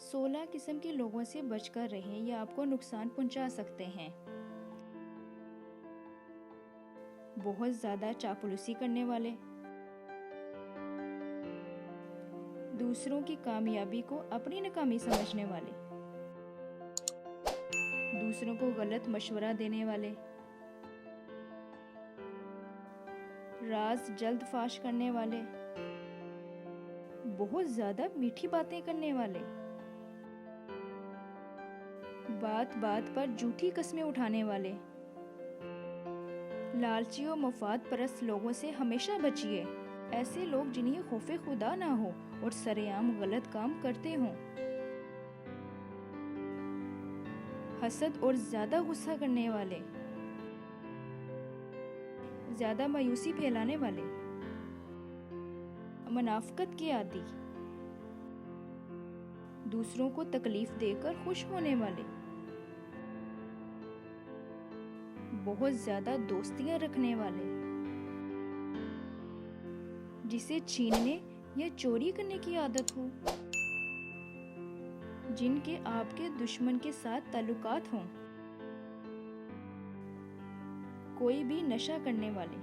16 किस्म के लोगों से बचकर रहें, ये आपको नुकसान पहुंचा सकते हैं। बहुत ज़्यादा चापलूसी करने वाले, दूसरों की कामयाबी को अपनी नाकामी समझने वाले, दूसरों को गलत मशवरा देने वाले, राज जल्द फाश करने वाले, बहुत ज़्यादा मीठी बातें करने वाले, बात बात पर झूठी कस्में उठाने वाले। लालची और मफाद परस्त लोगों से हमेशा बचिए। ऐसे लोग जिन्हें खौफे खुदा ना हो और सरेआम गलत काम करते हों। हसद और ज्यादा गुस्सा करने वाले, ज्यादा मायूसी फैलाने वाले, मुनाफिकत के आदी, दूसरों को तकलीफ देकर खुश होने वाले, बहुत ज्यादा दोस्तियां रखने वाले, जिसे छीनने या चोरी करने की आदत हो, जिनके आपके दुश्मन के साथ ताल्लुकात हों, कोई भी नशा करने वाले,